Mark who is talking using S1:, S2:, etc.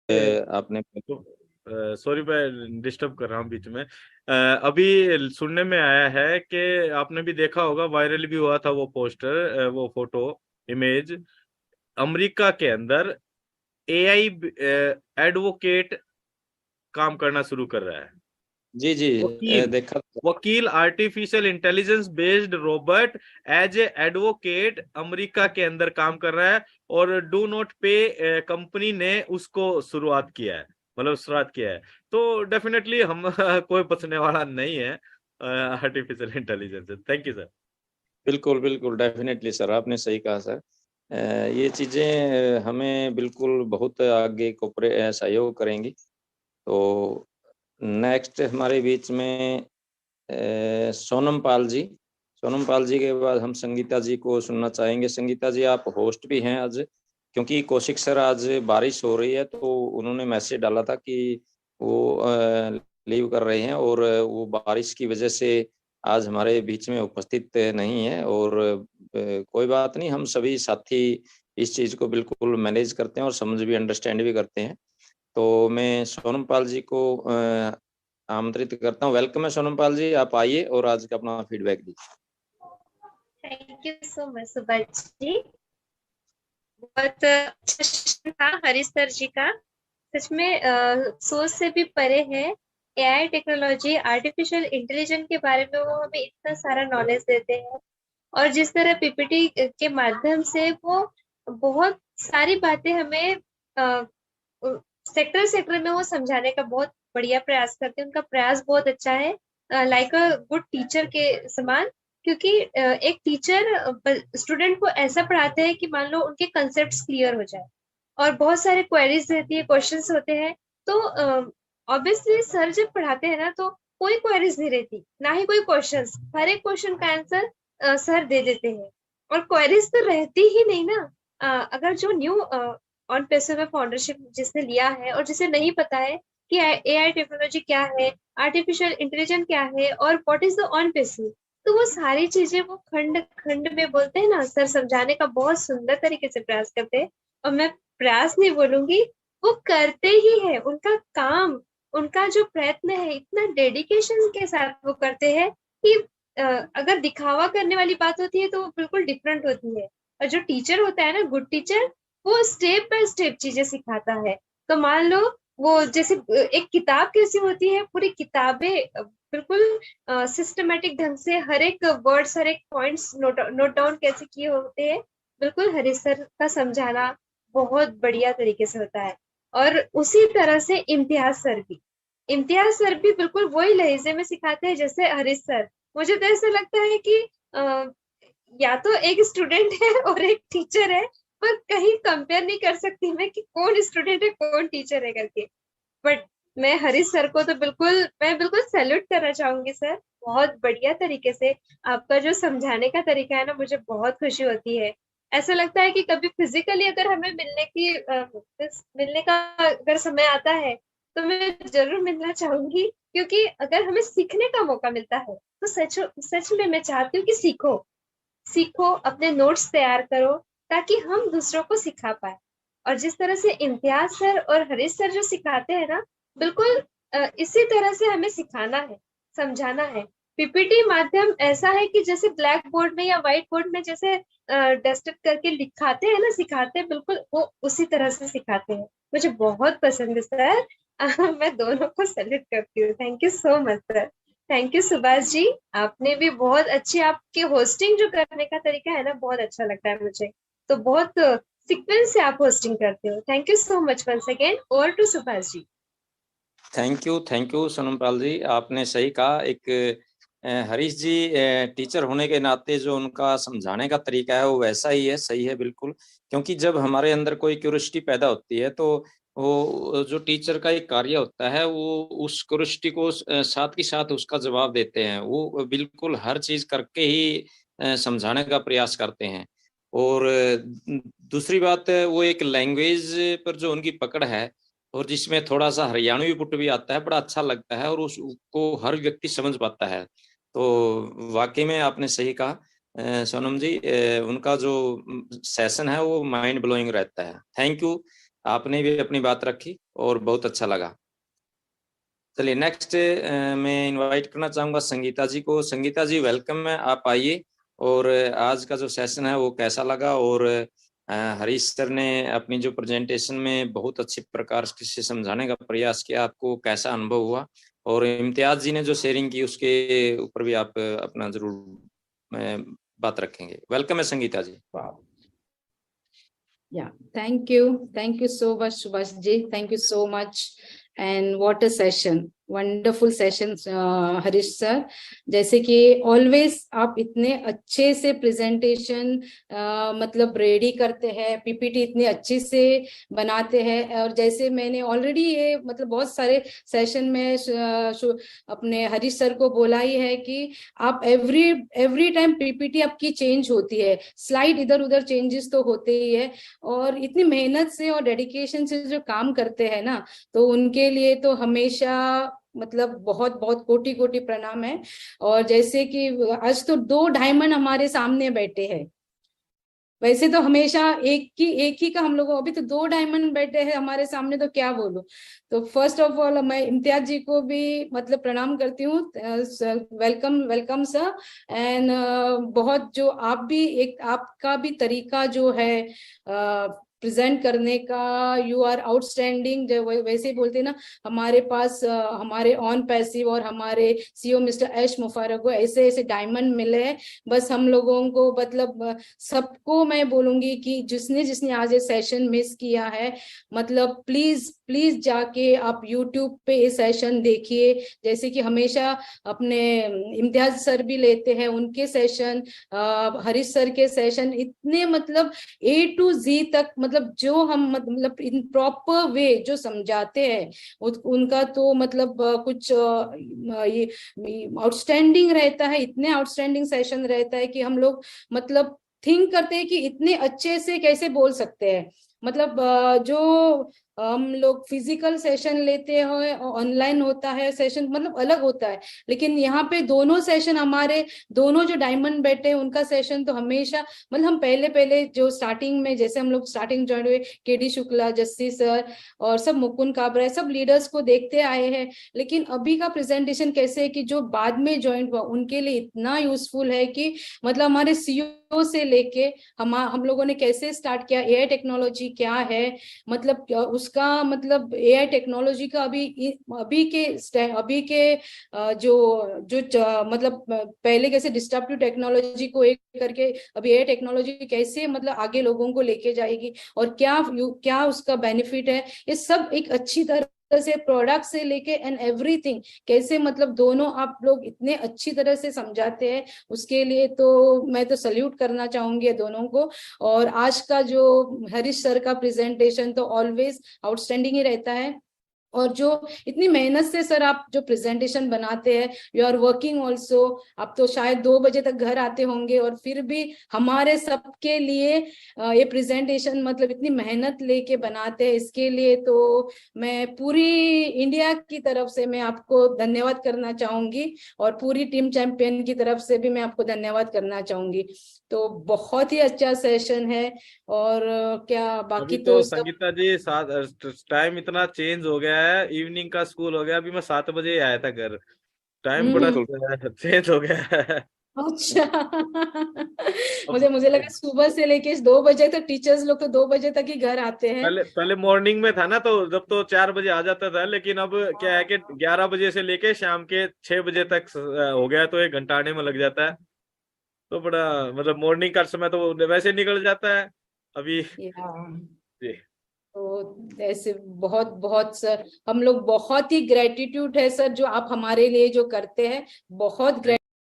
S1: आपने
S2: तो सॉरी मैं डिस्टर्ब कर रहा हूँ बीच में। अभी सुनने में आया है कि आपने भी देखा होगा, वायरल भी हुआ था वो पोस्टर, वो फोटो, इमेज। अमेरिका के अंदर एआई एडवोकेट काम करना शुरू कर रहा है।
S1: जी जी
S2: वकील
S1: देखा।
S2: वकील artificial intelligence based robot as a advocate America के अंदर काम कर रहा है। और डू नॉट पे कंपनी ने उसको शुरुआत किया है, मतलब शुरुआत किया है। तो डेफिनेटली हम कोई बचने वाला नहीं है आर्टिफिशियल इंटेलिजेंस से। Thank you sir.
S1: बिल्कुल बिल्कुल डेफिनेटली सर, आपने सही कहा सर। ये चीज़ें हमें बिल्कुल बहुत आगे कोऑपरेट सहयोग करेंगी। तो नेक्स्ट हमारे बीच में सोनम पाल जी। सोनम पाल जी के बाद हम संगीता जी को सुनना चाहेंगे। संगीता जी, आप होस्ट भी हैं आज, क्योंकि कौशिक सर आज बारिश हो रही है तो उन्होंने मैसेज डाला था कि वो लीव कर रहे हैं, और वो बारिश की वजह से आज हमारे बीच में उपस्थित नहीं है। और कोई बात नहीं, हम सभी साथी इस चीज़ को बिल्कुल मैनेज करते हैं और समझ भी, अंडरस्टैंड भी करते हैं। तो मैं सोनम पाल जी को आमंत्रित करता हूँ। वेलकम है सोनम पाल जी, आप आइए और आज का अपना फीडबैक दीजिए।
S3: Thank you so much Subhash ji. बहुत अच्छा सेशन था हरीश सर जी का। सच में सोच से भी परे है। एआई टेक्नोलॉजी, आर्टिफिशियल इंटेलिजेंस के बारे में वो हमें इतना सारा नॉलेज देते हैं। और जिस तरह पीपीटी के माध्यम से वो बहुत सारी बातें हमें सेक्टर सेक्टर में वो समझाने का बहुत बढ़िया प्रयास करते हैं। उनका प्रयास बहुत अच्छा है, लाइक अ गुड टीचर के समान। क्योंकि एक टीचर स्टूडेंट को ऐसा पढ़ाते हैं कि मान लो उनके कंसेप्ट क्लियर हो जाए। और बहुत सारे क्वेरीज रहती है, क्वेश्चंस होते हैं। तो ऑब्वियसली सर जब पढ़ाते हैं ना तो कोई क्वेरीज नहीं रहती, ना ही कोई क्वेश्चंस। हर एक क्वेश्चन का आंसर सर दे देते हैं। और क्वेरीज तो रहती ही नहीं ना। अगर जो न्यू ऑन पेसो में फाउंडरशिप जिसने लिया है और जिसे नहीं पता है कि एआई टेक्नोलॉजी क्या है, आर्टिफिशियल इंटेलिजेंस क्या है और what is the on peso, तो वो सारी चीजें वो खंड खंड में बोलते हैं ना, सर समझाने का बहुत सुंदर तरीके से प्रयास करते हैं। और मैं प्रयास नहीं बोलूंगी, वो करते ही है। उनका काम, उनका जो प्रयत्न है, इतना डेडिकेशन के साथ वो करते हैं कि अगर दिखावा करने वाली बात होती है तो वो बिल्कुल डिफरेंट होती है। और जो टीचर होता है ना, गुड टीचर, वो स्टेप बाय स्टेप चीजें सिखाता है। तो मान लो वो जैसे एक किताब कैसी होती है, पूरी किताबें बिल्कुल सिस्टमेटिक ढंग से हर एक वर्ड्स, हर एक पॉइंट्स नोट डाउन कैसे किए होते हैं, बिल्कुल हरीश सर का समझाना बहुत बढ़िया तरीके से होता है। और उसी तरह से इम्तियाज सर भी बिल्कुल वही लहजे में सिखाते हैं जैसे हरीश सर। मुझे तो ऐसा लगता है कि या तो एक स्टूडेंट है और एक टीचर है, पर कहीं कंपेयर नहीं कर सकती मैं कि कौन स्टूडेंट है कौन टीचर है करके। बट मैं हरीश सर को तो मैं बिल्कुल सैल्यूट करना चाहूंगी सर। बहुत बढ़िया तरीके से आपका जो समझाने का तरीका है ना, मुझे बहुत खुशी होती है। ऐसा लगता है कि कभी फिजिकली अगर हमें मिलने का अगर समय आता है तो मैं जरूर मिलना चाहूंगी। क्योंकि अगर हमें सीखने का मौका मिलता है तो सच सच में मैं चाहती हूँ कि सीखो, सीखो, अपने नोट्स तैयार करो, ताकि हम दूसरों को सिखा पाए। और जिस तरह से इम्तियाज सर और हरीश सर जो सिखाते हैं ना, बिल्कुल इसी तरह से हमें सिखाना है, समझाना है। पीपीटी माध्यम ऐसा है कि जैसे ब्लैक बोर्ड में या व्हाइट बोर्ड में जैसे डस्टर करके लिखाते हैं ना, सिखाते हैं, बिल्कुल वो उसी तरह से सिखाते हैं। मुझे बहुत पसंद है सर। मैं दोनों को सैल्यूट करती हूँ। Thank you so much sir. Thank you Subhash ji. आपने भी बहुत अच्छी, आपकी होस्टिंग जो करने का तरीका है ना, बहुत अच्छा लगता है मुझे। तो बहुत सीक्वेंस से आप होस्टिंग करते हो। Thank you so much once again. Over to Subhash ji.
S1: Thank you Sonam Pal ji, आपने सही कहा। एक हरीश जी टीचर होने के नाते जो उनका समझाने का तरीका है वो वैसा ही है, सही है बिल्कुल। क्योंकि जब हमारे अंदर कोई क्यूरियोसिटी पैदा होती है तो वो जो टीचर का एक कार्य होता है वो उस क्यूरियोसिटी को साथ ही साथ उसका जवाब देते हैं। वो बिल्कुल हर चीज करके ही समझाने का प्रयास करते हैं। और दूसरी बात है, वो एक लैंग्वेज पर जो उनकी पकड़ है और जिसमें थोड़ा सा हरियाणवी पुट भी आता है, बड़ा अच्छा लगता है और उसको हर व्यक्ति समझ पाता है। तो वाकई में आपने सही कहा सोनम जी, उनका जो सेशन है वो माइंड ब्लोइंग रहता है। Thank you. आपने भी अपनी बात रखी और बहुत अच्छा लगा। चलिए नेक्स्ट मैं इनवाइट करना चाहूँगा संगीता जी को। संगीता जी वेलकम है, आप आइए और आज का जो सेशन है वो कैसा लगा, और हरीश सर ने अपनी जो प्रेजेंटेशन में बहुत अच्छे प्रकार से समझाने का प्रयास किया, आपको कैसा अनुभव हुआ, और इम्तियाज जी ने जो शेयरिंग की उसके ऊपर भी आप अपना जरूर बात रखेंगे। वेलकम है संगीता जी।
S4: Yeah, thank you so much Subhash ji, thank you so much, and what a session, wonderful session Harish sir. जैसे कि ऑलवेज आप इतने अच्छे से प्रेजेंटेशन मतलब रेडी करते हैं, पीपीटी इतनी अच्छी से बनाते हैं, और जैसे मैंने ऑलरेडी ये मतलब बहुत सारे सेशन में अपने हरीश सर को बोला ही है कि आप एवरी टाइम पीपीटी आपकी चेंज होती है, स्लाइड इधर उधर चेंजेस तो होते ही है, और इतनी मेहनत से और डेडिकेशन से जो काम करते हैं ना, तो उनके लिए तो हमेशा मतलब बहुत बहुत कोटि कोटि प्रणाम है। और जैसे कि आज तो 2 डायमंड हमारे सामने बैठे हैं, वैसे तो हमेशा एक ही का हम लोगों, अभी तो 2 डायमंड बैठे हैं हमारे सामने, तो क्या बोलूं। तो फर्स्ट ऑफ ऑल मैं इम्तियाज जी को भी मतलब प्रणाम करती हूँ, वेलकम सर। एंड बहुत जो आप भी एक आपका भी तरीका जो है प्रेजेंट करने का, यू आर आउटस्टैंडिंग। वैसे ही बोलते ना, हमारे पास हमारे ऑन पैसिव और हमारे सीईओ मिस्टर एश मुफारक को ऐसे ऐसे डायमंड मिले हैं। बस हम लोगों को मतलब सबको मैं बोलूंगी कि जिसने आज ये सेशन मिस किया है, मतलब प्लीज जाके आप यूट्यूब पे ये सेशन देखिए। जैसे कि हमेशा अपने इम्तियाज सर भी लेते हैं, उनके सेशन, हरीश सर के सेशन इतने मतलब A to Z तक, मतलब जो हम मतलब इन प्रॉपर वे जो समझाते हैं उनका तो मतलब कुछ ये आउटस्टैंडिंग रहता है, इतने आउटस्टैंडिंग सेशन रहता है कि हम लोग मतलब थिंक करते हैं कि इतने अच्छे से कैसे बोल सकते हैं। मतलब जो हम लोग फिजिकल सेशन लेते हैं, ऑनलाइन होता है सेशन, मतलब अलग होता है, लेकिन यहाँ पे दोनों सेशन हमारे दोनों जो डायमंड बैठे हैं उनका सेशन तो हमेशा मतलब हम पहले जो स्टार्टिंग में जैसे हम लोग स्टार्टिंग ज्वाइन हुए, केडी शुक्ला, जस्सी सर और सब मुकुंद काबरा, सब लीडर्स को देखते आए हैं, लेकिन अभी का प्रेजेंटेशन कैसे है कि जो बाद में ज्वाइन हुआ उनके लिए इतना यूजफुल है कि मतलब हमारे सीईओ से लेके हम लोगों ने कैसे स्टार्ट किया, एआई टेक्नोलॉजी क्या है, मतलब उसका मतलब एआई टेक्नोलॉजी का अभी के जो मतलब पहले कैसे डिस्ट्रप्टिव टेक्नोलॉजी को एक करके अभी एआई टेक्नोलॉजी कैसे मतलब आगे लोगों को लेके जाएगी और क्या उसका बेनिफिट है, ये सब एक अच्छी तरह से प्रोडक्ट से लेके एंड एवरीथिंग कैसे मतलब दोनों आप लोग इतने अच्छी तरह से समझाते हैं, उसके लिए तो मैं तो सल्यूट करना चाहूंगी दोनों को। और आज का जो हरीश सर का प्रेजेंटेशन तो ऑलवेज आउटस्टैंडिंग ही रहता है, और जो इतनी मेहनत से सर आप जो प्रेजेंटेशन बनाते हैं, यू आर वर्किंग ऑल्सो, आप तो शायद 2 बजे तक घर आते होंगे और फिर भी हमारे सबके लिए ये प्रेजेंटेशन मतलब इतनी मेहनत लेके बनाते हैं, इसके लिए तो मैं पूरी इंडिया की तरफ से मैं आपको धन्यवाद करना चाहूंगी और पूरी टीम चैंपियन की तरफ से भी मैं आपको धन्यवाद करना चाहूंगी। तो बहुत ही अच्छा सेशन है। और क्या बाकी
S2: तो संगीता जी टाइम इतना चेंज हो गया है, इवनिंग का स्कूल हो गया, अभी मैं 7 बजे आया था घर, टाइम बड़ा चेंज हो गया है।
S4: अच्छा मुझे लगा सुबह से लेके 2 बजे तक टीचर्स लोग तो 2 बजे तक ही घर आते हैं।
S2: पहले मॉर्निंग में था ना, तो जब तो 4 बजे आ जाता था, लेकिन अब क्या है कि 11 बजे से लेके शाम के 6 बजे तक हो गया, तो 1 घंटा आने में लग जाता है। तो बड़ा मतलब मॉर्निंग का समय तो वैसे निकल जाता है अभी जी।
S4: तो ऐसे बहुत बहुत सर हम लोग बहुत ही ग्रेटिट्यूड है सर जो आप हमारे लिए जो करते हैं, बहुत